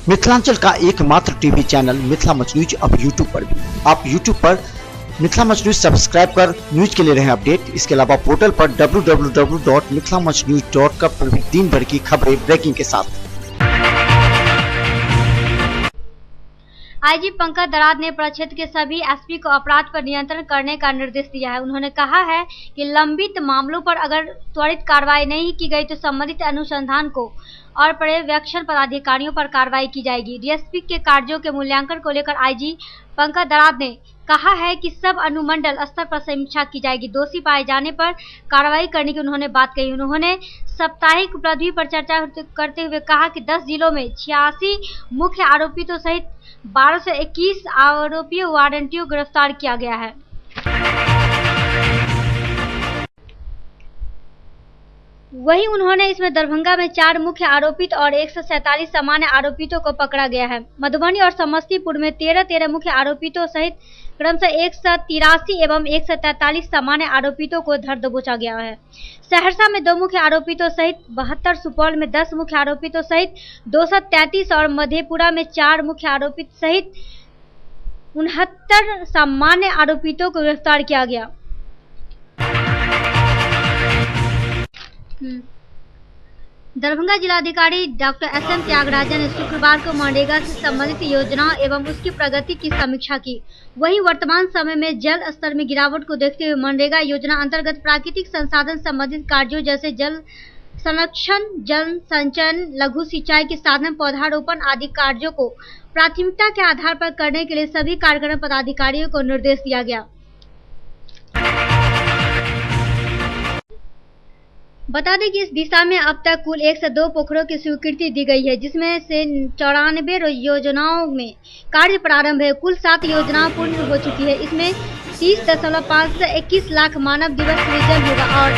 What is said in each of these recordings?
मिथिलांचल का एकमात्र TV channel Mithila much news अब यूट्यूब पर भी। आप यूट्यूब पर मिथिला मच न्यूज सब्सक्राइब कर न्यूज के लिए रहे अपडेट। इसके अलावा पोर्टल पर www.mithilamachnews.com पर भी दिन भर की खबरें ब्रेकिंग के साथ। आईजी पंकज दराद ने प्रक्षेत्र के सभी एसपी को अपराध पर नियंत्रण करने का निर्देश दिया है। उन्होंने कहा है कि लंबित मामलों पर अगर त्वरित कार्रवाई नहीं की गई तो संबंधित अनुसंधान को और पर्यवेक्षण पदाधिकारियों पर कार्रवाई की जाएगी। डीएसपी के कार्यों के मूल्यांकन को लेकर आईजी पंकज दराद ने कहा है कि सब अनुमंडल स्तर पर समीक्षा की जाएगी। दोषी पाए जाने पर कार्रवाई करने की उन्होंने बात कही। उन्होंने साप्ताहिक उपलब्धि पर चर्चा करते हुए कहा कि 10 जिलों में 86 मुख्य आरोपितों सहित 1221 आरोपियों वारंटियों को गिरफ्तार किया गया है। वहीं उन्होंने इसमें दरभंगा में 4 मुख्य आरोपित और 147 सामान्य आरोपितों को पकड़ा गया है। मधुबनी और समस्तीपुर में 13 मुख्य आरोपितों सहित क्रमशः 183 एवं 143 सामान्य आरोपितों को धर दबोचा गया है। सहरसा में 2 मुख्य आरोपितों सहित 72, सुपौल में 10 मुख्य आरोपितों सहित 233 और मधेपुरा में 4 मुख्य आरोपित सहित 69 सामान्य आरोपितों को गिरफ्तार किया गया। दरभंगा जिलाधिकारी डॉक्टर एसएम त्यागराजन ने शुक्रवार को मनरेगा से संबंधित योजनाओं एवं उसकी प्रगति की समीक्षा की। वहीं वर्तमान समय में जल स्तर में गिरावट को देखते हुए मनरेगा योजना अंतर्गत प्राकृतिक संसाधन संबंधित कार्यों जैसे जल संरक्षण, जल संचयन, लघु सिंचाई के साधन, पौधारोपण आदि कार्यों को प्राथमिकता के आधार पर करने के लिए सभी कार्यक्रम पदाधिकारियों को निर्देश दिया गया। बता दें कि इस दिशा में अब तक कुल 102 पोखरों की स्वीकृति दी गई है, जिसमें से 94 योजनाओं में कार्य प्रारंभ है। कुल 7 योजनाएं पूर्ण हो चुकी है। इसमें 30.521 लाख मानव दिवस सृजन होगा और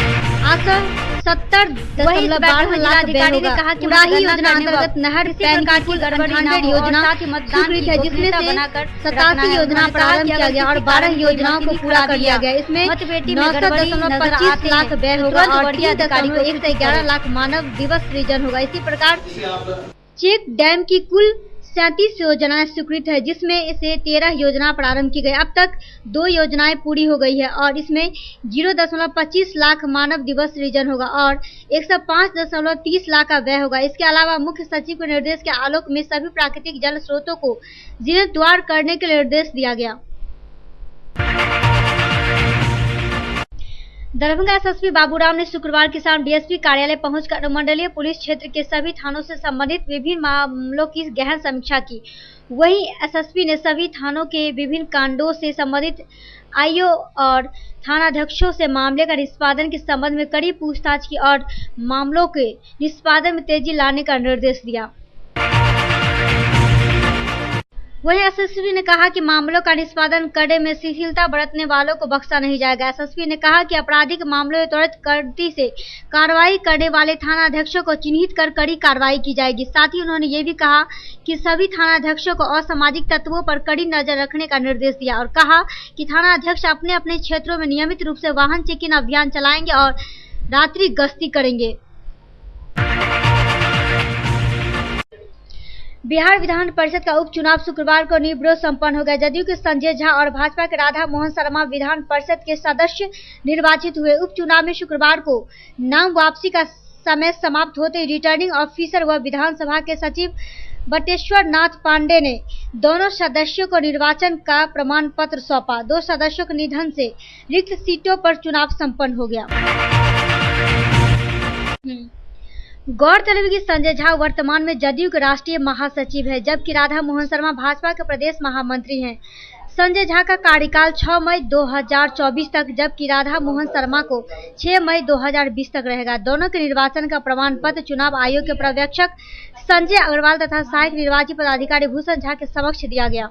70.12 लाख जिलाधिकारी ने कहा कि उड़ाही योजना अंतर्गत नहर पैन की कुल 100 योजना स्वीकृत है, जिसमें से 87 योजना प्रारंभ किया गया और 12 योजनाओं को पूरा कर लिया गया। इसमें 900.25 लाख व्यय होगा और 111 लाख मानव दिवस सृजन होगा। इसी प्रकार चेक डैम की कुल 37 योजनाएं स्वीकृत है, जिसमें से 13 योजना प्रारंभ की गई। अब तक 2 योजनाएं पूरी हो गई है और इसमें 0.25 लाख मानव दिवस सृजन होगा और 105.30 लाख का व्यय होगा। इसके अलावा मुख्य सचिव के निर्देश के आलोक में सभी प्राकृतिक जल स्रोतों को जीर्णोद्धार करने के निर्देश दिया गया। दरभंगा एसएसपी बाबूराम ने शुक्रवार की शाम डीएसपी कार्यालय पहुंचकर अनुमंडलीय पुलिस क्षेत्र के सभी थानों से संबंधित विभिन्न मामलों की गहन समीक्षा की। वहीं एसएसपी ने सभी थानों के विभिन्न कांडों से संबंधित आईओ और थानाध्यक्षों से मामले का निष्पादन के संबंध में कड़ी पूछताछ की और मामलों के निष्पादन में तेजी लाने का निर्देश दिया। वहीं एसएसपी ने कहा कि मामलों का निष्पादन करने में शिथिलता बरतने वालों को बख्शा नहीं जाएगा। एसएसपी ने कहा कि आपराधिक मामलों में त्वरित गति से कार्रवाई करने वाले थानाध्यक्षों को चिन्हित कर कड़ी कार्रवाई की जाएगी। साथ ही उन्होंने ये भी कहा कि सभी थानाध्यक्षों को असामाजिक तत्वों पर कड़ी नजर रखने का निर्देश दिया और कहा कि थानाध्यक्ष अपने अपने क्षेत्रों में नियमित रूप से वाहन चेकिंग अभियान चलाएंगे और रात्रि गश्ती करेंगे। बिहार विधान परिषद का उपचुनाव शुक्रवार को निर्विरोध संपन्न हो गया। जदयू के संजय झा और भाजपा के राधा मोहन शर्मा विधान परिषद के सदस्य निर्वाचित हुए। उपचुनाव में शुक्रवार को नाम वापसी का समय समाप्त होते रिटर्निंग ऑफिसर व विधानसभा के सचिव बटेश्वर नाथ पांडे ने दोनों सदस्यों को निर्वाचन का प्रमाण पत्र सौंपा। 2 सदस्यों के निधन से रिक्त सीटों पर चुनाव संपन्न हो गया। गौरतलब कि संजय झा वर्तमान में जदयू के राष्ट्रीय महासचिव है, जबकि राधा मोहन शर्मा भाजपा के प्रदेश महामंत्री हैं। संजय झा का कार्यकाल 6 मई 2024 तक, जबकि राधा मोहन शर्मा को 6 मई 2020 तक रहेगा। दोनों के निर्वाचन का प्रमाण पत्र चुनाव आयोग के पर्यवेक्षक संजय अग्रवाल तथा सहायक निर्वाची पदाधिकारी भूषण झा के समक्ष दिया गया।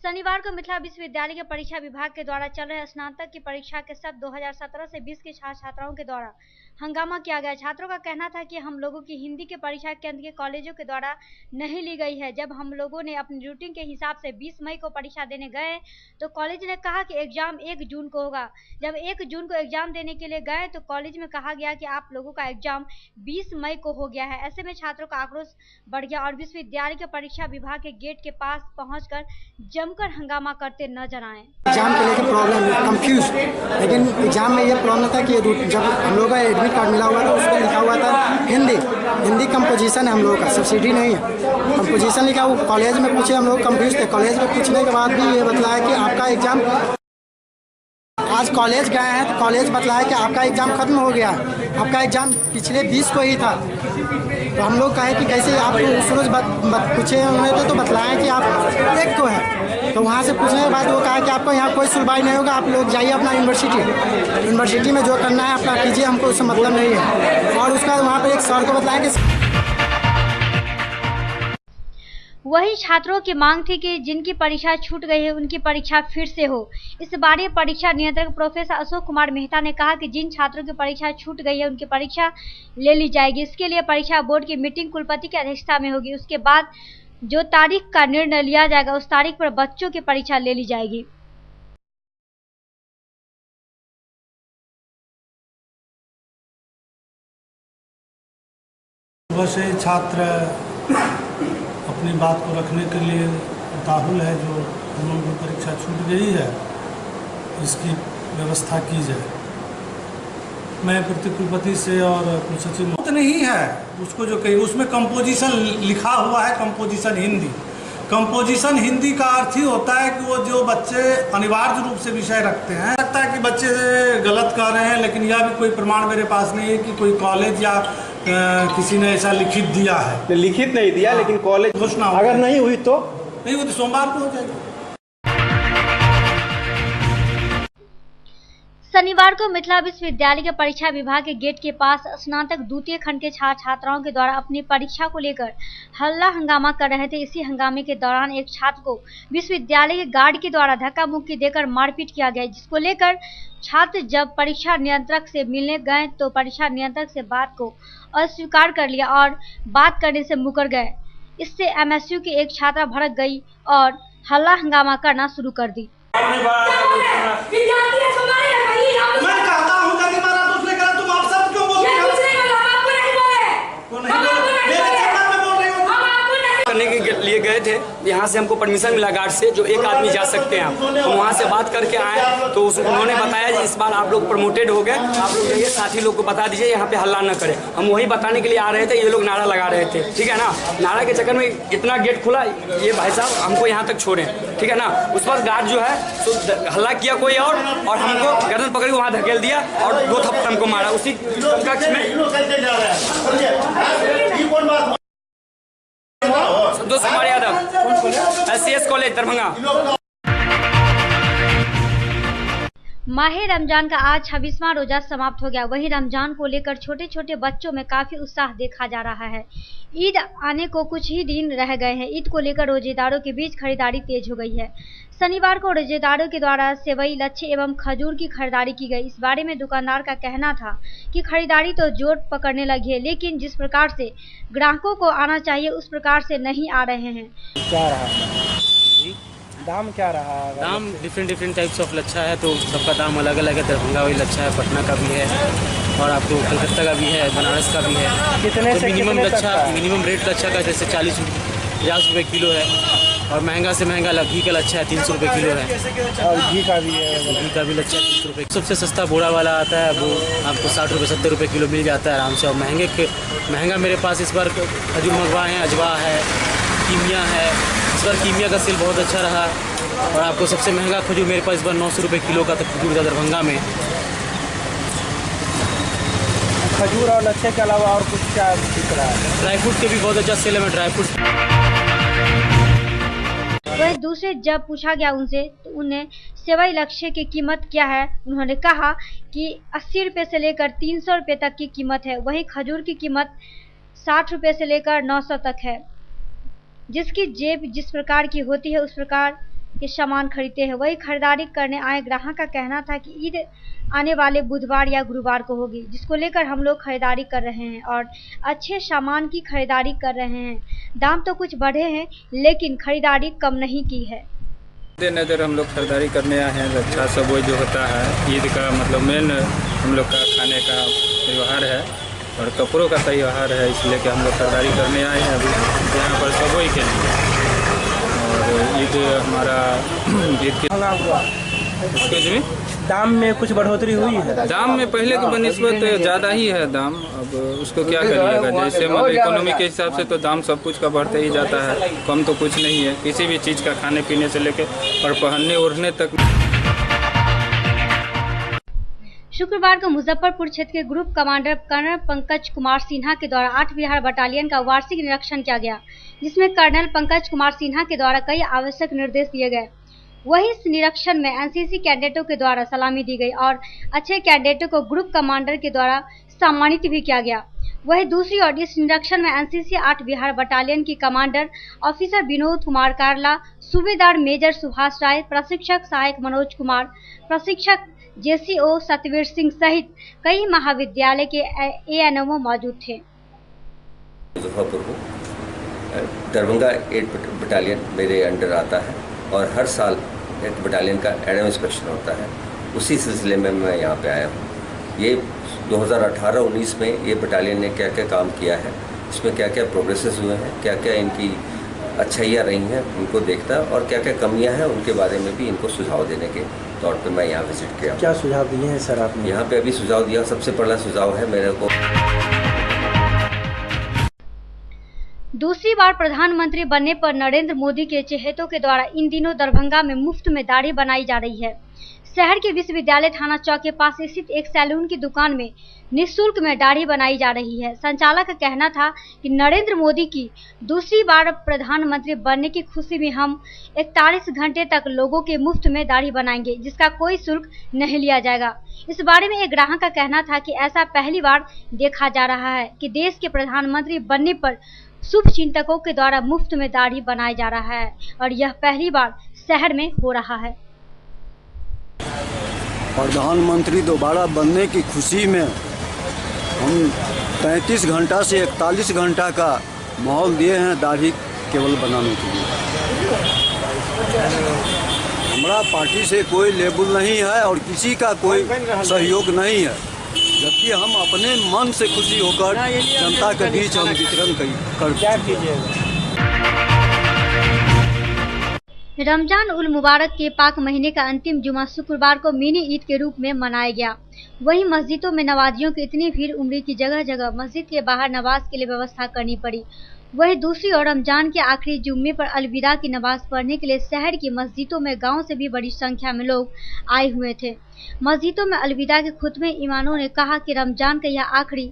शनिवार को मिथिला विश्वविद्यालय के परीक्षा विभाग के द्वारा चल रहे स्नातक की परीक्षा के सत्र 2017 से 20 के छात्र छात्राओं के द्वारा हंगामा किया गया। छात्रों का कहना था कि हम लोगों की हिंदी की परीक्षा केंद्र के कॉलेजों के द्वारा नहीं ली गई है। जब हम लोगों ने अपनी रूटीन के हिसाब से 20 मई को परीक्षा देने गए तो कॉलेज ने कहा कि एग्जाम 1 जून को होगा। जब 1 जून को एग्जाम देने के लिए गए तो कॉलेज में कहा गया कि आप लोगों का एग्जाम 20 मई को हो गया है। ऐसे में छात्रों का आक्रोश बढ़ गया और विश्वविद्यालय के परीक्षा विभाग के गेट के पास पहुंचकर जमकर हंगामा करते नजर आए। एग्जाम के लेकर प्रॉब्लम कंफ्यूज, लेकिन एग्जाम में ये प्रॉब्लम था कि जब हम लोग का एडमिट कार्ड मिला हुआ था उस पर लिखा हुआ था हिंदी कंपोजिशन है, हम लोग का सब्सिडी नहीं है, कंपोजिशन लिखा। वो कॉलेज में पूछे, हम लोग कंफ्यूज थे। कॉलेज में पूछने के बाद भी ये बतलाया कि आपका एग्जाम, आज कॉलेज गए हैं तो कॉलेज बतलाया कि आपका एग्जाम खत्म हो गया है, आपका एग्जाम पिछले 20 को ही था। तो हम लोग कहे कि कैसे आप सूरज पूछे उन्होंने तो बतलाया कि आप 1 को है। तो वहाँ से पूछने के बाद वो कहा कि आपको यहाँ कोई सुनवाई नहीं होगा, आप लोग जाइए अपना यूनिवर्सिटी में जो करना है अपना कीजिए, हमको उससे मतलब नहीं है। और उसके बाद वहाँ पर एक सर को बतलाया कि वही छात्रों की मांग थी कि जिनकी परीक्षा छूट गई है उनकी परीक्षा फिर से हो। इस बारे परीक्षा नियंत्रक प्रोफेसर अशोक कुमार मेहता ने कहा कि जिन छात्रों की परीक्षा छूट गई है उनकी परीक्षा ले ली जाएगी। इसके लिए परीक्षा बोर्ड की मीटिंग कुलपति की अध्यक्षता में होगी। उसके बाद जो तारीख का निर्णय लिया जाएगा उस तारीख पर बच्चों की परीक्षा ले ली जाएगी। वैसे छात्र अपनी बात को रखने के लिए ताहुल है, जो हम लोगों की परीक्षा छूट गई है इसकी व्यवस्था की जाए। मैं प्रतिकुलपति से और कुलसचिव तो नहीं है उसको जो कही, उसमें कंपोजिशन लिखा हुआ है, कंपोजिशन हिंदी। कंपोजिशन हिंदी का अर्थ ही होता है कि वो जो बच्चे अनिवार्य रूप से विषय रखते हैं, लगता है कि बच्चे गलत कर रहे हैं, लेकिन यह भी कोई प्रमाण मेरे पास नहीं है कि कोई कॉलेज या किसी ने ऐसा लिखित दिया है। लिखित नहीं दिया, लेकिन कॉलेज घोषणा अगर नहीं हुई तो नहीं, वो तो सोमवार को हो जाएगी। शनिवार को मिथिला विश्वविद्यालय के परीक्षा विभाग के गेट के पास स्नातक द्वितीय खंड के छात्राओं के द्वारा अपनी परीक्षा को लेकर हल्ला हंगामा कर रहे थे। इसी हंगामे के दौरान एक छात्र को विश्वविद्यालय के गार्ड के द्वारा धक्का मुक्की देकर मारपीट किया गया, जिसको लेकर छात्र जब परीक्षा नियंत्रक से मिलने गए तो परीक्षा नियंत्रक से बात को अस्वीकार कर लिया और बात करने से मुकर गए। इससे एमएसयू की एक छात्रा भड़क गई और हल्ला हंगामा करना शुरू कर दी। मैं कहता हूं यदि मारा तो उसने कहा तुम आप सब क्यों बोल रहे हो? करने के लिए गए थे, यहाँ से हमको परमिशन मिला गार्ड से, जो एक आदमी जा सकते हैं। हम वहाँ से बात करके आए तो उन्होंने बताया इस बार आप लोग प्रमोटेड हो गए, आप लोग जाइए साथी लोग को बता दीजिए यहाँ पे हल्ला न करें। हम वही बताने के लिए आ रहे थे, ये लोग नारा लगा रहे थे, ठीक है ना। नारा के चक्कर में इतना गेट खुला, ये भाई साहब हमको यहाँ तक छोड़े, ठीक है ना। उस पर गार्ड जो है तो हल्ला किया कोई और हमको गर्दन पकड़ के वहाँ धकेल दिया और 2 थप्पड़ हमको मारा। उसी कक्ष में संतोष कुमार यादव, एससीएस कॉलेज दरभंगा। माह रमजान का आज 26वां रोजा समाप्त हो गया। वहीं रमजान को लेकर छोटे छोटे बच्चों में काफी उत्साह देखा जा रहा है। ईद आने को कुछ ही दिन रह गए हैं। ईद को लेकर रोजेदारों के बीच खरीदारी तेज हो गई है। शनिवार को रोजेदारों के द्वारा सेवई, लच्छे एवं खजूर की खरीदारी की गई। इस बारे में दुकानदार का कहना था कि खरीदारी तो जोर पकड़ने लगी है, लेकिन जिस प्रकार से ग्राहकों को आना चाहिए उस प्रकार से नहीं आ रहे हैं। क्या रहा दाम, क्या रहा दाम? डिफरेंट टाइप्स ऑफ लच्छा है, तो सबका दाम अलग अलग है। दरभंगा वही लच्छा है, पटना का भी है और आपको कलकत्ता का भी है, बनारस का भी है। कितने तो से मिनिमम कितने लच्छा, तक का? मिनिमम रेट लच्छा का जैसे 50 रुपये किलो है और महंगा से महंगा घी का लच्छा है 300 रुपये किलो है। और घी का भी है, घी का भी लच्छा 300 रुपये। सबसे सस्ता बोरा वाला आता है, वो आपको 60 रुपये 70 रुपये किलो मिल जाता है आराम से। और महंगा मेरे पास इस बार खजूर मंगवा है, अजवा है, कीमिया है। इस बार कीमिया का सेल बहुत अच्छा रहा और आपको सबसे महंगा खजूर मेरे पास इस बार 900 रुपये किलो का खजूर था दरभंगा में। खजूर और लच्छे के अलावा और कुछ क्या दिख रहा है? ड्राई फ्रूट के भी बहुत अच्छा सेल है। मैं ड्राई फ्रूट वह दूसरे जब पूछा गया उनसे तो उन्हें सेवई लच्छे की कीमत क्या है, उन्होंने कहा कि 80 रुपये से लेकर 300 रुपये तक की कीमत है। वहीं खजूर की कीमत 60 रुपये से लेकर 900 तक है। जिसकी जेब जिस प्रकार की होती है उस प्रकार के सामान खरीदते हैं। वही खरीदारी करने आए ग्राहक का कहना था कि ईद आने वाले बुधवार या गुरुवार को होगी, जिसको लेकर हम लोग खरीदारी कर रहे हैं और अच्छे सामान की खरीदारी कर रहे हैं। दाम तो कुछ बढ़े हैं लेकिन खरीदारी कम नहीं की है। नज़र हम लोग खरीदारी करने आए हैं। अच्छा सब वो जो होता है ईद का मतलब मेन हम लोग का खाने का त्यौहार है और कपड़ों का त्यौहार है, इसलिए कि हम लोग खरीदारी करने आए हैं अभी यहाँ पर सबोई के लिए। और ईद हमारा ईद की दाम में कुछ बढ़ोतरी हुई है? दाम में पहले की बनिस्बत ज़्यादा ही है दाम। अब उसको क्या करिएगा, जैसे मतलब इकोनॉमी के हिसाब से तो दाम सब कुछ का बढ़ते ही जाता है, कम तो कुछ नहीं है किसी भी चीज़ का, खाने पीने से लेके और पहनने ओढ़ने तक। शुक्रवार को मुजफ्फरपुर क्षेत्र के group commander colonel Pankaj Kumar Sinha के द्वारा 8 बिहार बटालियन का वार्षिक निरीक्षण किया गया, जिसमें कर्नल पंकज कुमार सिन्हा के द्वारा कई आवश्यक निर्देश दिए गए। वहीं इस निरीक्षण में एनसीसी कैडेटों के द्वारा सलामी दी गई और अच्छे कैडेटों को ग्रुप कमांडर के द्वारा सम्मानित भी किया गया। वहीं दूसरी ओर इस निरीक्षण में एनसीसी 8 बिहार बटालियन की कमांडर ऑफिसर विनोद कुमार कार्ला, सूबेदार मेजर सुभाष राय, प्रशिक्षक सहायक मनोज कुमार, प्रशिक्षक जेसीओ सतवीर सिंह सहित कई महाविद्यालय के एएनएमओ मौजूद थे। दरभंगा 8 बटालियन मेरे अंडर आता है और हर साल 8 बटालियन का एडम इंस्पेक्शन होता है। उसी सिलसिले में मैं यहाँ पे आया हूँ। ये 2018-19 में ये बटालियन ने क्या क्या काम किया है, इसमें क्या क्या प्रोग्रेसेस हुए हैं, क्या क्या इनकी अच्छाइयाँ रही हैं, उनको देखता और क्या क्या कमियाँ हैं उनके बारे में भी इनको सुझाव देने के तौर पे मैं यहाँ विजिट किया। क्या सुझाव दिए हैं सर आपने? यहाँ पे अभी सुझाव दिया, सबसे पहला सुझाव है मेरे को, दूसरी बार प्रधानमंत्री बनने पर नरेंद्र मोदी के चहेतों के द्वारा इन दिनों दरभंगा में मुफ्त में दाढ़ी बनाई जा रही है। शहर के विश्वविद्यालय थाना चौक के पास स्थित एक सैलून की दुकान में निःशुल्क में दाढ़ी बनाई जा रही है। संचालक का कहना था कि नरेंद्र मोदी की दूसरी बार प्रधानमंत्री बनने की खुशी में हम 41 घंटे तक लोगों के मुफ्त में दाढ़ी बनाएंगे, जिसका कोई शुल्क नहीं लिया जाएगा। इस बारे में एक ग्राहक का कहना था कि ऐसा पहली बार देखा जा रहा है कि देश के प्रधानमंत्री बनने पर शुभ चिंतकों के द्वारा मुफ्त में दाढ़ी बनाया जा रहा है और यह पहली बार शहर में हो रहा है। प्रधानमंत्री दोबारा बनने की खुशी में हम 35 घंटा से 41 घंटा का माहौल दिए हैं दाढ़ी केवल बनाने के लिए। हमारा पार्टी से कोई लेबल नहीं है और किसी का कोई सहयोग नहीं है, जबकि हम अपने मन से खुशी होकर जनता के बीच हम वितरण कर। रमजान उल मुबारक के पाक महीने का अंतिम जुमा शुक्रवार को मिनी ईद के रूप में मनाया गया। वहीं मस्जिदों में नमाजियों की इतनी भीड़ उमड़ी कि जगह जगह मस्जिद के बाहर नमाज के लिए व्यवस्था करनी पड़ी। वहीं दूसरी ओर रमजान के आखिरी जुम्मे पर अलविदा की नमाज पढ़ने के लिए शहर की मस्जिदों में गांव से भी बड़ी संख्या में लोग आए हुए थे। मस्जिदों में अलविदा के खुतबे इमामों ने कहा कि रमजान का यह आखिरी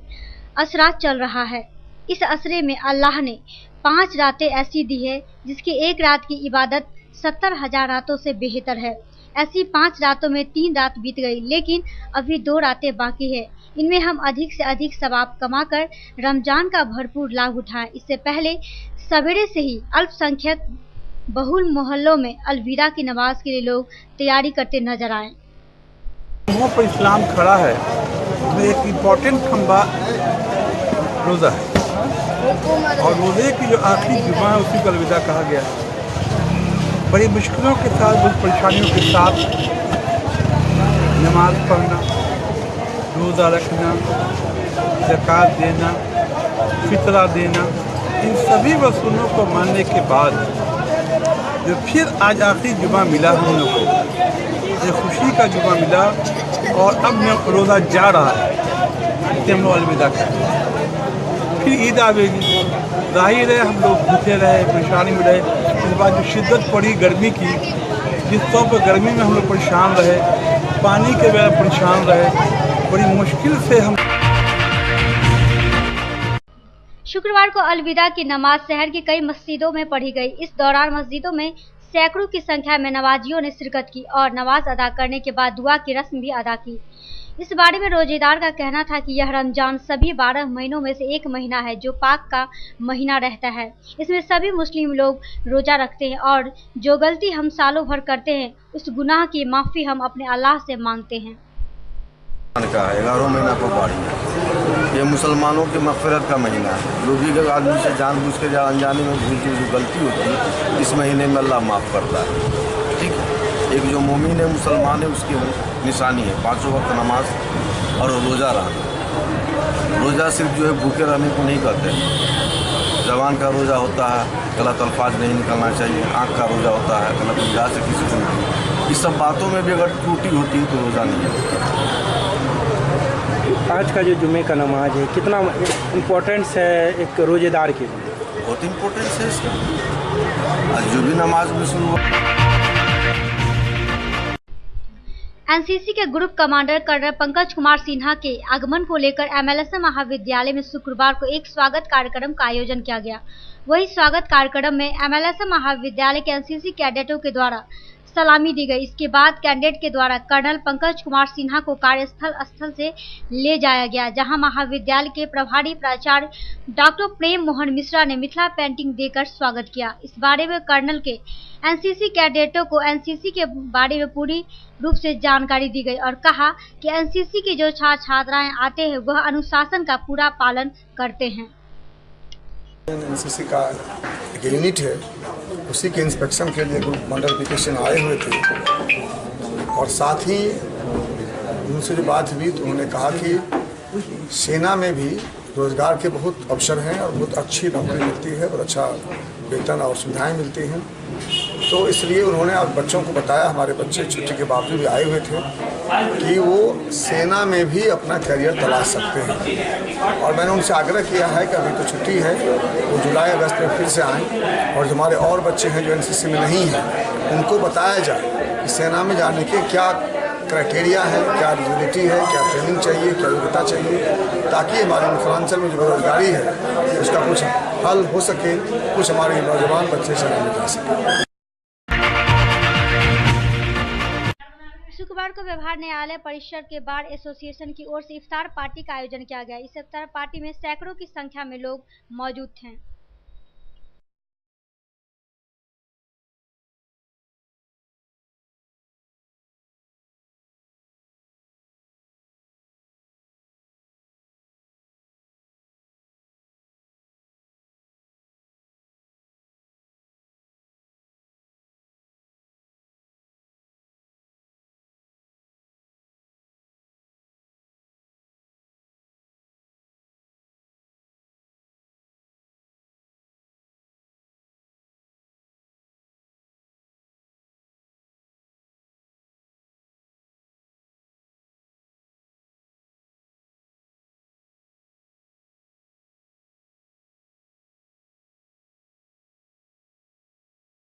असरात चल रहा है। इस असरे में अल्लाह ने 5 रातें ऐसी दी है जिसकी एक रात की इबादत 70,000 रातों से बेहतर है। ऐसी 5 रातों में 3 रात बीत गई, लेकिन अभी 2 रातें बाकी है। इनमें हम अधिक से अधिक सवाब कमाकर रमजान का भरपूर लाभ उठाएं। इससे पहले सवेरे से ही अल्पसंख्यक बहुल मोहल्लों में अलविदा की नमाज के लिए लोग तैयारी करते नजर आए। वहाँ पर इस्लाम खड़ा है, उसमें एक इम्पोर्टेंट खंबा रोज़ा है और रोज़े की जो आखिरी जुमा है उसी को अलविदा कहा गया है। बड़ी मुश्किलों के साथ, बड़ी परेशानियों के साथ नमाज पढ़ना, रोज़ा रखना, ज़कात देना, फितरा देना, इन सभी रसूलों को मानने के बाद जो फिर आज आखिरी जुमा मिला हम लोग को, ये खुशी का जुमा मिला और अब मैं रोज़ा जा रहा है, इससे हम लोग अलविदा करें। फिर ईद आवेगी, जाहिर है हम लोग भूखे रहे, परेशानी में रहे। इस बार जो शिद्दत पड़ी गर्मी की, जिस तौर पर गर्मी में हम लोग परेशान रहे, पानी के बगैर परेशान रहे, बड़ी मुश्किल से हम। शुक्रवार को अलविदा की नमाज शहर की कई मस्जिदों में पढ़ी गई। इस दौरान मस्जिदों में सैकड़ों की संख्या में नमाजियों ने शिरकत की और नमाज अदा करने के बाद दुआ की रस्म भी अदा की। इस बारे में रोजेदार का कहना था कि यह रमजान सभी 12 महीनों में से एक महीना है जो पाक का महीना रहता है। इसमें सभी मुस्लिम लोग रोजा रखते हैं और जो गलती हम सालों भर करते हैं उस गुनाह की माफी हम अपने अल्लाह से मांगते हैं। का 11 महीना को बारी है, ये मुसलमानों के मग़फ़िरत का महीना है। जो भी आदमी से जानबूझ के या अनजाने में भूल की जो गलती होती है इस महीने में अल्लाह माफ़ करता है। ठीक है, एक जो मोमिन है मुसलमान है उसकी निशानी है 5 वक्त नमाज और रोज़ा रहना। रोज़ा सिर्फ जो है भूखे रहने को नहीं कहते, ज़बान का रोज़ा होता है, गलत अल्फाज नहीं निकलना चाहिए, आँख का रोज़ा होता है, गलत निगाह से किसी को, इस सब बातों में भी अगर त्रुटि होती है तो रोज़ा नहीं है। आज का जो जुमे का नमाज है कितना इम्पोर्टेंस है एक रोजेदार के लिए? बहुत इम्पोर्टेंस है इसका। आज जो भी नमाज में सुनो। एनसीसी के group commander colonel Pankaj Kumar Sinha के आगमन को लेकर MLSM महाविद्यालय में शुक्रवार को एक स्वागत कार्यक्रम का आयोजन किया गया। वही स्वागत कार्यक्रम में MLSM महाविद्यालय के एनसीसी कैडेटों के द्वारा सलामी दी गई। इसके बाद कैडेट के द्वारा कर्नल पंकज कुमार सिन्हा को कार्यस्थल से ले जाया गया, जहां महाविद्यालय के प्रभारी प्राचार्य डॉक्टर प्रेम मोहन मिश्रा ने मिथिला पेंटिंग देकर स्वागत किया। इस बारे में कर्नल के एनसीसी कैडेटों को एनसीसी के बारे में पूरी रूप से जानकारी दी गई और कहा कि एनसीसी के जो छात्र-छात्राएं आते हैं वह अनुशासन का पूरा पालन करते हैं। एनसीसी का एक यूनिट है, उसी के इंस्पेक्शन के लिए ग्रुप मॉडिफिकेशन आए हुए थे और साथ ही उनसे जो बात हुई तो उन्होंने कहा कि सेना में भी रोज़गार के बहुत अवसर हैं और बहुत अच्छी नौकरी मिलती है और अच्छा वेतन और सुविधाएं मिलती हैं। तो इसलिए उन्होंने अब बच्चों को बताया, हमारे बच्चे छुट्टी के बावजूद भी आए हुए थे, कि वो सेना में भी अपना करियर तलाश सकते हैं। और मैंने उनसे आग्रह किया है कि अभी तो छुट्टी है, वो जुलाई अगस्त में फिर से आएँ और जो हमारे और बच्चे हैं जो एनसीसी में नहीं हैं उनको बताया जाए कि सेना में जाने के क्या क्राइटेरिया है, क्या एलिजिबिलिटी है, क्या ट्रेनिंग चाहिए, क्या योग्यता चाहिए, ताकि हमारे मिथिलांचल में जो बेरोजगारी है उसका कुछ हल हो सके, कुछ हमारे नौजवान बच्चे सेना में जा सकें। शुक्रवार को व्यवहार न्यायालय परिसर के बार एसोसिएशन की ओर से इफ्तार पार्टी का आयोजन किया गया। इस इफ्तार पार्टी में सैकड़ों की संख्या में लोग मौजूद थे।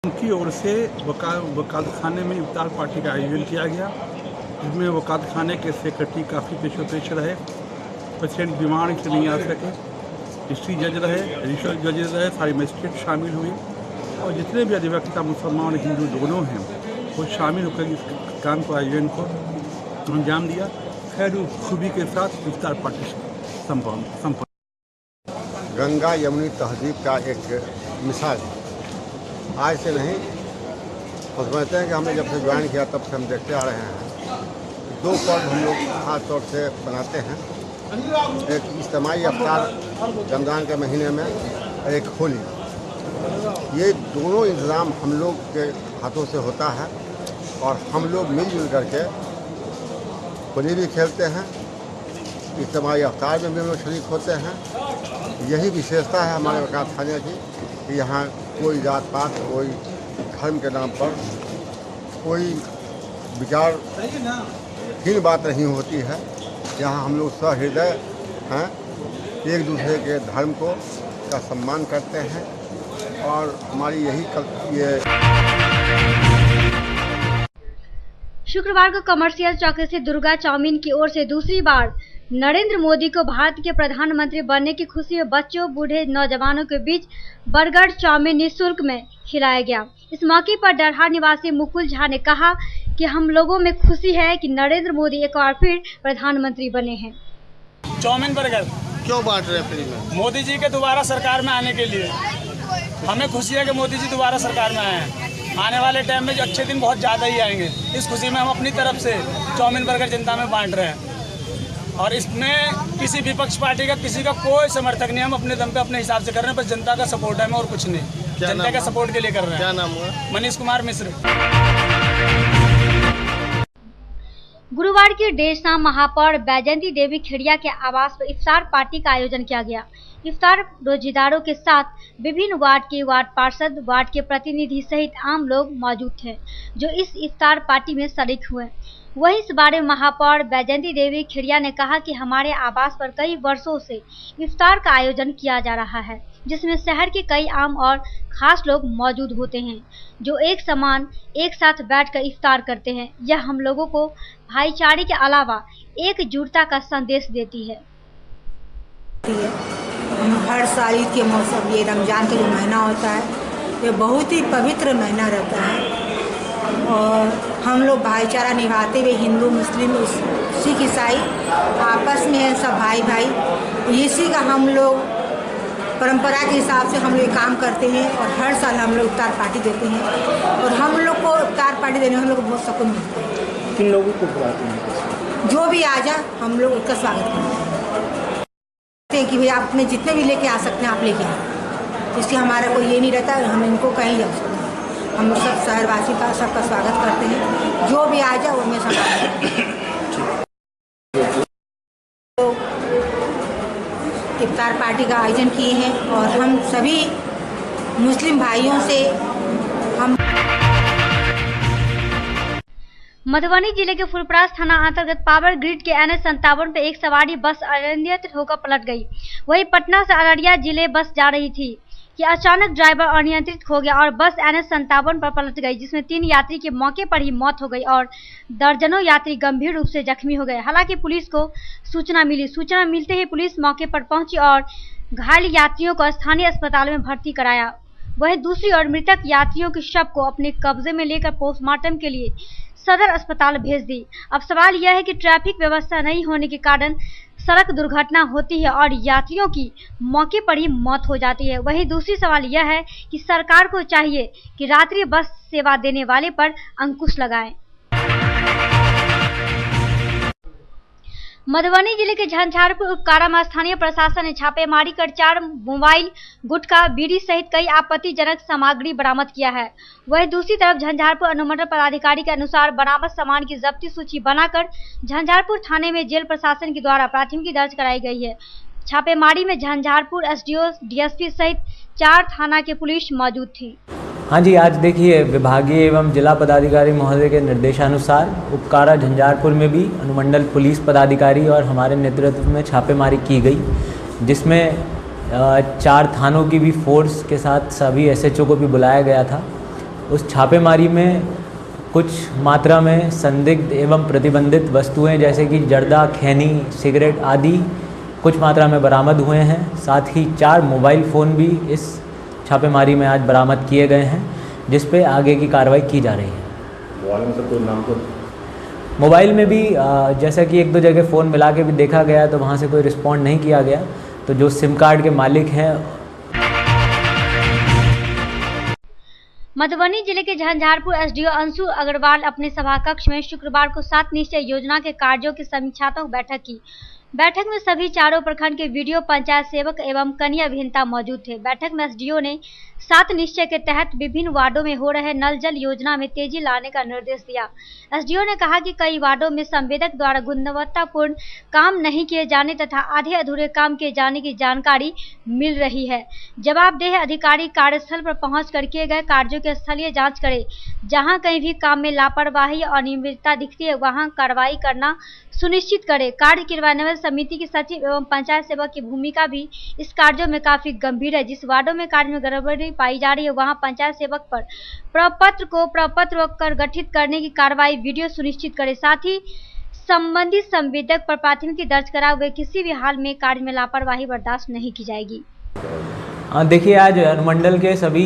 उनकी ओर से वकालत खाने में इफ्तार पार्टी का आयोजन किया गया, जिसमें वकालत खाने के सेक्रेटरी काफ़ी पेश रहे, पेशेंट बीमार से नहीं आ सके, डिस्ट्रिक्ट जज रहे, एडिशनल जजेस रहे, सारे मजिस्ट्रेट शामिल हुए और जितने भी अधिवक्ता मुसलमान हिंदू दोनों हैं वो शामिल होकर इस काम को आयोजन को अंजाम दिया। खैर खूबी के साथ इफ्तार पार्टी संपन्न। गंगा यमुनी तहजीब का एक मिसाल है, आज से नहीं, और समझते हैं कि हमने जब से ज्वाइन किया तब से हम देखते आ रहे हैं। 2 पर्व हम लोग खास तौर से बनाते हैं, एक इज्तिमाई इफ्तार रमज़ान के महीने में और एक होली। ये दोनों इंतज़ाम हम लोग के हाथों से होता है और हम लोग मिलजुल करके होली भी खेलते हैं, इज्तिमाई इफ्तार में भी हम लोग शरीक होते हैं। यही विशेषता है हमारे वकालत खाने की कि यहाँ कोई जात पात, कोई धर्म के नाम पर कोई विचारहीन बात नहीं होती है। यहाँ हम लोग सहृदय हैं, एक दूसरे के धर्म को का सम्मान करते हैं और हमारी यही ये। शुक्रवार को कमर्शियल चौक से दुर्गा चाउमीन की ओर से दूसरी बार नरेंद्र मोदी को भारत के प्रधानमंत्री बनने की खुशी में बच्चों, बूढ़े, नौजवानों के बीच बर्गर चाउमीन निःशुल्क में खिलाया गया। इस मौके पर डरहार निवासी मुकुल झा ने कहा कि हम लोगों में खुशी है कि नरेंद्र मोदी एक बार फिर प्रधानमंत्री बने हैं। चाउमीन बर्गर क्यों बांट रहे हैं फ्री में? मोदी जी के दोबारा सरकार में आने के लिए हमें खुशी है कि मोदी जी दोबारा सरकार में आए हैं। आने वाले टाइम में जो अच्छे दिन बहुत ज़्यादा ही आएंगे। इस खुशी में हम अपनी तरफ से चाउमीन बर्गर जनता में बांट रहे हैं और इसमें किसी विपक्ष पार्टी का किसी का कोई समर्थक नहीं। हम अपने दम पे अपने हिसाब से कर रहे हैं, बस जनता का सपोर्ट है, और कुछ नहीं। जनता के सपोर्ट के लिए कर रहे हैं। क्या नाम हुआ? मनीष कुमार मिश्र। गुरुवार की देर शाम महापौर बैजयंती देवी खेड़िया के आवास पर इफ्तार पार्टी का आयोजन किया गया। इफ्तार रोजेदारों के साथ विभिन्न वार्ड के वार्ड पार्षद, वार्ड के प्रतिनिधि सहित आम लोग मौजूद थे जो इस इफ्तार पार्टी में शरीक हुए। वहीं इस बारे में महापौर बैजयंती देवी खेड़िया ने कहा कि हमारे आवास पर कई वर्षों से इफ्तार का आयोजन किया जा रहा है, जिसमें शहर के कई आम और खास लोग मौजूद होते हैं जो एक समान एक साथ बैठकर इफ्तार करते हैं। यह हम लोगों को भाईचारे के अलावा एकजुटता का संदेश देती है। हम हर साल ईद के मौसम, ये रमज़ान का जो महीना होता है, ये बहुत ही पवित्र महीना रहता है और हम लोग भाईचारा निभाते हुए हिंदू, मुस्लिम, सिख, ईसाई आपस में हैं, सब भाई भाई। इसी का हम लोग परंपरा के हिसाब से हम लोग काम करते हैं और हर साल हम लोग इफ्तार पार्टी देते हैं और हम लोग को इफ्तार पार्टी देने में हम लोग को बहुत सुकून मिलता है। किन लोगों को बुलाते हैं? जो भी आ जाए हम लोग उसका स्वागत करते हैं कि भाई आप अपने जितने भी लेके आ सकते हैं आप लेके आए। इसलिए हमारा कोई ये नहीं रहता हम इनको कहीं जा सकते हैं। हम लोग सब शहरवासी का सबका स्वागत करते हैं, जो भी आ जाए वो हमें स्वागत। इफ्तार पार्टी का आयोजन किए हैं और हम सभी मुस्लिम भाइयों से हम मधुबनी जिले के फुलपरास थाना अंतर्गत पावर ग्रिड के NH57 पर एक सवारी बस अनियंत्रित होकर पलट गई। वहीं पटना से अररिया जिले बस जा रही थी कि अचानक ड्राइवर अनियंत्रित हो गया और बस NH57 पर पलट गई, जिसमें 3 यात्री की मौके पर ही मौत हो गई और दर्जनों यात्री गंभीर रूप से जख्मी हो गए। हालांकि पुलिस को सूचना मिलते ही पुलिस मौके पर पहुंची और घायल यात्रियों को स्थानीय अस्पताल में भर्ती कराया। वहीं दूसरी ओर मृतक यात्रियों के शव को अपने कब्जे में लेकर पोस्टमार्टम के लिए सदर अस्पताल भेज दी। अब सवाल यह है कि ट्रैफिक व्यवस्था नहीं होने के कारण सड़क दुर्घटना होती है और यात्रियों की मौके पर ही मौत हो जाती है। वहीं दूसरी सवाल यह है कि सरकार को चाहिए कि रात्रि बस सेवा देने वाले पर अंकुश लगाए। मधुबनी जिले के झंझारपुर उपकारा में स्थानीय प्रशासन ने छापेमारी कर 4 मोबाइल, गुटखा, बीड़ी सहित कई आपत्तिजनक सामग्री बरामद किया है। वहीं दूसरी तरफ झंझारपुर अनुमंडल पदाधिकारी के अनुसार बरामद सामान की जब्ती सूची बनाकर झंझारपुर थाने में जेल प्रशासन के द्वारा प्राथमिकी दर्ज कराई गई है। छापेमारी में झंझारपुर SDO, DSP सहित 4 थाना के पुलिस मौजूद थी। हाँ जी, आज देखिए विभागीय एवं जिला पदाधिकारी महोदय के निर्देशानुसार उपकारा झंझारपुर में भी अनुमंडल पुलिस पदाधिकारी और हमारे नेतृत्व में छापेमारी की गई, जिसमें 4 थानों की भी फोर्स के साथ सभी SHO को भी बुलाया गया था। उस छापेमारी में कुछ मात्रा में संदिग्ध एवं प्रतिबंधित वस्तुएं जैसे कि जर्दा, खैनी, सिगरेट आदि कुछ मात्रा में बरामद हुए हैं। साथ ही 4 मोबाइल फ़ोन भी इस छापेमारी में आज बरामद किए गए हैं, जिस पे आगे की कार्रवाई की जा रही है। मोबाइल में कोई नाम तो मोबाइल में भी जैसा कि 1-2 जगह फ़ोन मिला के भी देखा गया तो वहाँ से कोई रिस्पॉन्ड नहीं किया गया, तो जो सिम कार्ड के मालिक हैं। मधुबनी जिले के झंझारपुर SDO अंशु अग्रवाल अपने सभा कक्ष में शुक्रवार को 7 निश्चय योजना के कार्यों की समीक्षात्मक बैठक की। बैठक में सभी 4 प्रखंड के वीडियो, पंचायत सेवक एवं कनीय अभियंता मौजूद थे। बैठक में SDO ने 7 निश्चय के तहत विभिन्न वार्डों में हो रहे नल जल योजना में तेजी लाने का निर्देश दिया। SDO ने कहा कि कई वार्डों में संवेदक द्वारा गुणवत्तापूर्ण काम नहीं किए जाने तथा आधे अधूरे काम किए जाने की जानकारी मिल रही है। जवाबदेह अधिकारी कार्यस्थल पर पहुंचकर किए गए कार्यों की स्थलीय जांच करें। जहां कहीं भी काम में लापरवाही और अनियमितता दिखती है वहां कार्रवाई करना सुनिश्चित करें। कार्य क्रियान्वयन समिति के सचिव एवं पंचायत सेवक की भूमिका भी इस कार्यों में काफी गंभीर है। जिस वार्डों में कार्य में गड़बड़ी पाई जा रही है वहां पंचायत सेवक पर प्रपत्र कर गठित करने की कार्रवाई वीडियो सुनिश्चित करें। साथ ही संबंधित संवेदक पर प्राथमिकी दर्ज करा हुए किसी भी हाल में कार्य में लापरवाही बर्दाश्त नहीं की जाएगी। देखिए, आज अनुमंडल के सभी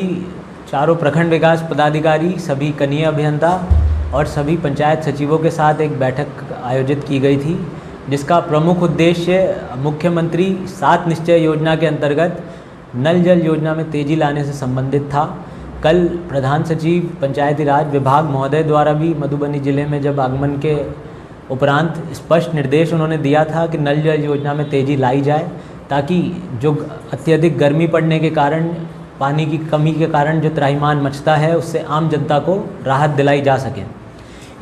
4 प्रखंड विकास पदाधिकारी, सभी कनीय अभियंता और सभी पंचायत सचिवों के साथ एक बैठक आयोजित की गई थी, जिसका प्रमुख उद्देश्य मुख्यमंत्री 7 निश्चय योजना के अंतर्गत नल जल योजना में तेज़ी लाने से संबंधित था। कल प्रधान सचिव पंचायती राज विभाग महोदय द्वारा भी मधुबनी जिले में जब आगमन के उपरांत स्पष्ट निर्देश उन्होंने दिया था कि नल जल योजना में तेज़ी लाई जाए, ताकि जो अत्यधिक गर्मी पड़ने के कारण, पानी की कमी के कारण जो त्राहिमाम मचता है, उससे आम जनता को राहत दिलाई जा सके।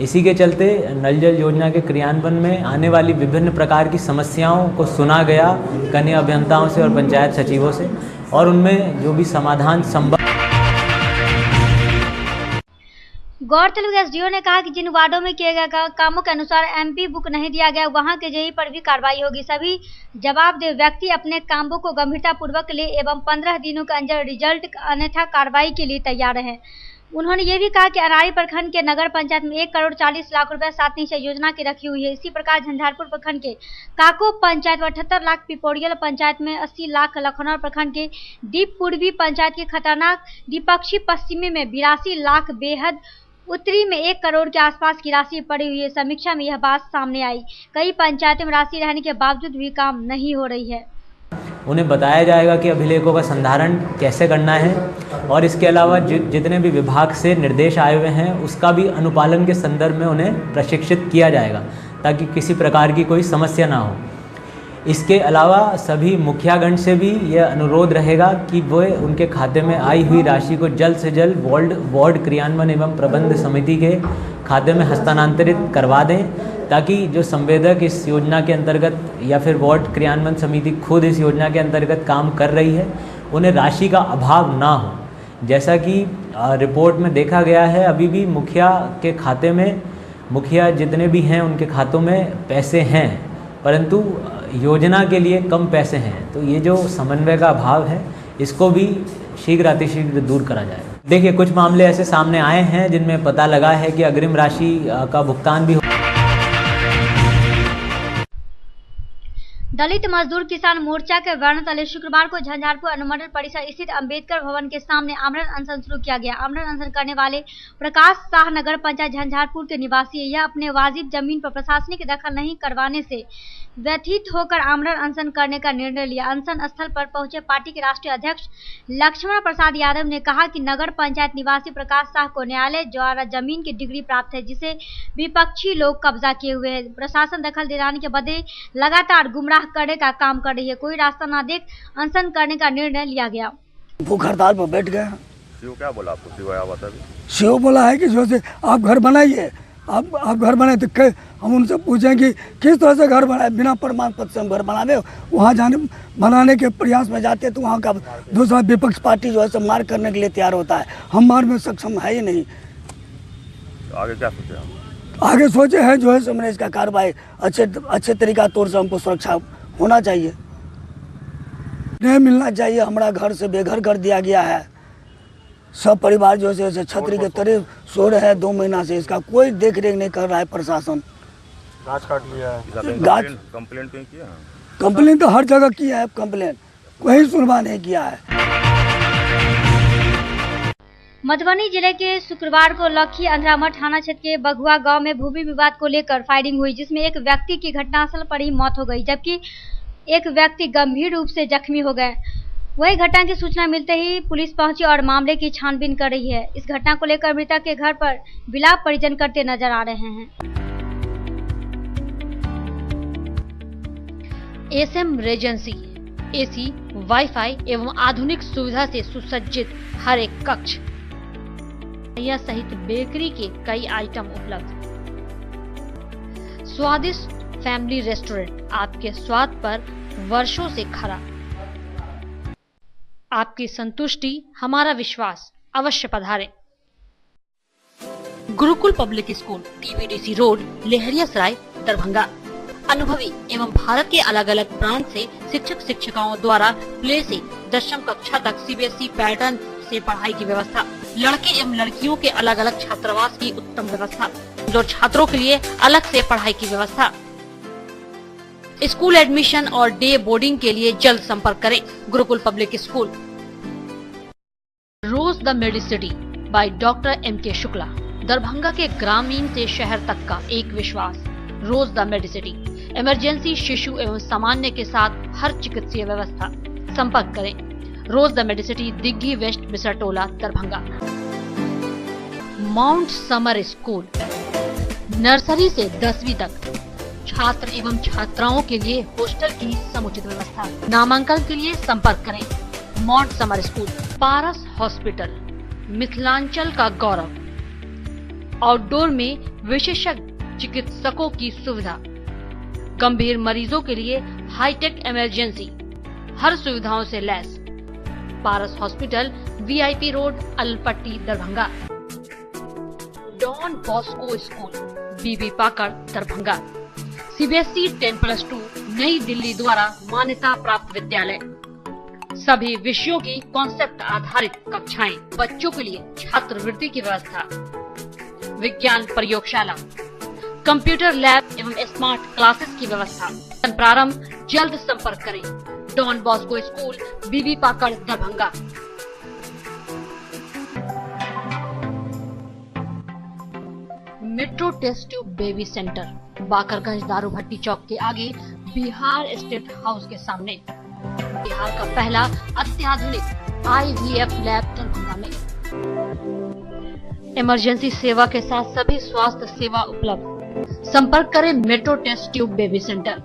इसी के चलते नल जल योजना के क्रियान्वयन में आने वाली विभिन्न प्रकार की समस्याओं को सुना गया कनीय अभियंताओं से और पंचायत सचिवों से, और उनमें जो भी समाधान संभव। गौरतलब एसडीओ ने कहा कि जिन वार्डों में किए गए कामों के अनुसार एमपी बुक नहीं दिया गया, वहां के जेई पर भी कार्रवाई होगी। सभी जवाबदेह व्यक्ति अपने कामों को गंभीरता पूर्वक ले एवं 15 दिनों के अंदर रिजल्ट, अन्यथा कार्रवाई के लिए तैयार हैं। उन्होंने ये भी कहा कि अरारी प्रखंड के नगर पंचायत में 1 करोड़ 40 लाख रुपए 7 निश्चय योजना की रखी हुई है। इसी प्रकार झंझारपुर प्रखंड के काको पंचायत में 78 लाख, पिपोरियल पंचायत में 80 लाख, लखनऊ प्रखंड के दीप पूर्वी पंचायत के खतरनाक द्विपक्षी पश्चिमी में 82 लाख, बेहद उत्तरी में 1 करोड़ के आसपास की राशि पड़ी हुई है। समीक्षा में यह बात सामने आई, कई पंचायतों में राशि रहने के बावजूद भी काम नहीं हो रही है। उन्हें बताया जाएगा कि अभिलेखों का संधारण कैसे करना है, और इसके अलावा जितने भी विभाग से निर्देश आए हुए हैं उसका भी अनुपालन के संदर्भ में उन्हें प्रशिक्षित किया जाएगा, ताकि किसी प्रकार की कोई समस्या ना हो। इसके अलावा सभी मुखियागण से भी यह अनुरोध रहेगा कि वो उनके खाते में आई हुई राशि को जल्द से जल्द वार्ड क्रियान्वयन एवं प्रबंध समिति के खाते में हस्तांतरित करवा दें, ताकि जो संवेदक इस योजना के अंतर्गत या फिर वार्ड क्रियान्वयन समिति खुद इस योजना के अंतर्गत काम कर रही है, उन्हें राशि का अभाव ना हो। जैसा कि रिपोर्ट में देखा गया है, अभी भी मुखिया के खाते में, मुखिया जितने भी हैं उनके खातों में पैसे हैं, परंतु योजना के लिए कम पैसे हैं। तो ये जो समन्वय का अभाव है, इसको भी शीघ्र अतिशीघ्र दूर करा जाएगा। देखिए, कुछ मामले ऐसे सामने आए हैं जिनमें पता लगा है कि अग्रिम राशि का भुगतान भी दलित मजदूर किसान मोर्चा के वर्ण तले शुक्रवार को झंझारपुर अनुमंडल परिसर स्थित अंबेडकर भवन के सामने आमरण अनशन शुरू किया गया। आमरण अनशन करने वाले प्रकाश शाह नगर पंचायत झंझारपुर के निवासी है। यह अपने वाजिब जमीन पर प्रशासनिक दखल नहीं करवाने से व्यथित होकर आमरण अनशन करने का निर्णय लिया। अनशन स्थल पर पहुंचे पार्टी के राष्ट्रीय अध्यक्ष लक्ष्मण प्रसाद यादव ने कहा कि नगर पंचायत निवासी प्रकाश शाह को न्यायालय द्वारा जमीन की डिग्री प्राप्त है, जिसे विपक्षी लोग कब्जा किए हुए हैं। प्रशासन दखल दिलाने के बदले लगातार गुमराह करने का काम कर रही है। कोई रास्ता न देख अनशन करने का निर्णय लिया गया। भूख हड़ताल पर बैठ गए। सीओ क्या बोला आपको? सीओ आया बता भी। सीओ बोला है कि जो से आप घर बनाइए, आप घर बनाए तो हम उनसे पूछें कि किस तरह से घर बनाए, बिना प्रमाण पत्र से हम घर बनावे। वहाँ जाने बनाने के प्रयास में जाते तो वहाँ का दूसरा विपक्ष पार्टी जो है सब मार करने के लिए तैयार होता है। हम मार में सक्षम है ही नहीं। आगे क्या सोचे हम? आगे सोचे हैं जो है हमने इसका कार्रवाई अच्छे तरीका तौर से हमको सुरक्षा होना चाहिए, नहीं मिलना चाहिए। हमारा घर से बेघर कर दिया गया है। सब परिवार जो है छतरी के तरह सो रहे हैं 2 महीना से। इसका कोई देख रेख नहीं कर रहा है प्रशासन। गाछ काट लिया है। गाछ कंप्लेंट कहीं किया? कंप्लेंट तो हर जगह किया है, कंप्लेंट कोई सुनवाई नहीं किया है। मधुबनी जिले के शुक्रवार को लखी अंधरामठ थाना क्षेत्र के बघुआ गांव में भूमि विवाद को लेकर फायरिंग हुई, जिसमें एक व्यक्ति की घटनास्थल पर ही मौत हो गई, जबकि एक व्यक्ति गंभीर रूप से जख्मी हो गए। वही घटना की सूचना मिलते ही पुलिस पहुंची और मामले की छानबीन कर रही है। इस घटना को लेकर मृतक के घर पर विलाप परिजन करते नजर आ रहे हैं। एसएम रेजेंसी एसी, वाईफाई एवं आधुनिक सुविधा से सुसज्जित हर एक कक्ष सहित बेकरी के कई आइटम उपलब्ध। स्वादिष्ट फैमिली रेस्टोरेंट आपके स्वाद पर वर्षों से खरा। आपकी संतुष्टि हमारा विश्वास। अवश्य पधारें। Gurukul public school, TBDC road, Laheriasarai, Darbhanga. अनुभवी एवं भारत के अलग अलग प्रांत से शिक्षक शिक्षिकाओं द्वारा प्ले से 10वीं कक्षा तक सीबीएसई पैटर्न से पढ़ाई की व्यवस्था। लड़के एवं लड़कियों के अलग अलग छात्रावास की उत्तम व्यवस्था। जो छात्रों के लिए अलग से पढ़ाई की व्यवस्था। स्कूल एडमिशन और डे बोर्डिंग के लिए जल्द संपर्क करें। Gurukul public school. Rose the medicity by doctor MK Shukla, Darbhanga के ग्रामीण से शहर तक का एक विश्वास, रोज द मेडिसिटी। इमरजेंसी, शिशु एवं सामान्य के साथ हर चिकित्सीय व्यवस्था। संपर्क करें rose the medicity, Digghi west, Bisartola, Darbhanga. Mount summer school, nursery से 10वीं तक छात्र एवं छात्राओं के लिए हॉस्टल की समुचित व्यवस्था। नामांकन के लिए संपर्क करें माउंट समर स्कूल। पारस हॉस्पिटल, मिथिलांचल का गौरव। आउटडोर में विशेषज्ञ चिकित्सकों की सुविधा। गंभीर मरीजों के लिए हाईटेक इमरजेंसी, हर सुविधाओं से लैस। Paras hospital, VIP road, Alpatti, Darbhanga. Don Bosco school, Bibi Pakad, Darbhanga. CBSE 10+2 नई दिल्ली द्वारा मान्यता प्राप्त विद्यालय। सभी विषयों की कॉन्सेप्ट आधारित कक्षाएं, बच्चों के लिए छात्रवृत्ति की व्यवस्था, विज्ञान प्रयोगशाला, कंप्यूटर लैब एवं स्मार्ट क्लासेस की व्यवस्था। प्रारंभ जल्द संपर्क करें Don Bosco school, Bibi Pakad, Darbhanga. Metro test tube baby centre, Bakarganj Daru Bhatti चौक के आगे, बिहार स्टेट हाउस के सामने। बिहार का पहला अत्याधुनिक IVF लैब दरभंगा में। इमरजेंसी सेवा के साथ सभी स्वास्थ्य सेवा उपलब्ध। संपर्क करें metro test tube baby centre.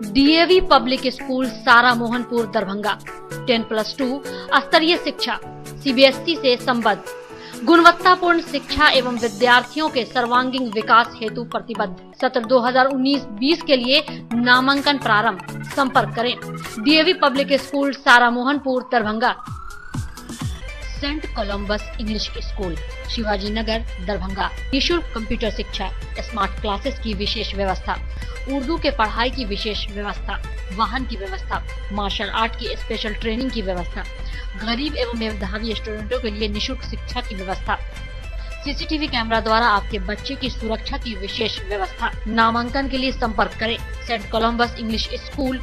DAV public school, Sara Mohanpur, Darbhanga. 10+2 स्तरीय शिक्षा, CBSE से संबद्ध, गुणवत्तापूर्ण शिक्षा एवं विद्यार्थियों के सर्वांगीण विकास हेतु प्रतिबद्ध। सत्र 2019-20 के लिए नामांकन प्रारंभ। संपर्क करें DAV public school, Sara Mohanpur, Darbhanga. Saint Columbus English school, Shivaji Nagar, Darbhanga. निःशुल्क कंप्यूटर शिक्षा, स्मार्ट क्लासेस की विशेष व्यवस्था, उर्दू के पढ़ाई की विशेष व्यवस्था, वाहन की व्यवस्था, मार्शल आर्ट की स्पेशल ट्रेनिंग की व्यवस्था, गरीब एवं मेधावी स्टूडेंटों के लिए निःशुल्क शिक्षा की व्यवस्था, CCTV कैमरा द्वारा आपके बच्चे की सुरक्षा की विशेष व्यवस्था। नामांकन के लिए संपर्क करें सेंट कोलंबस इंग्लिश स्कूल,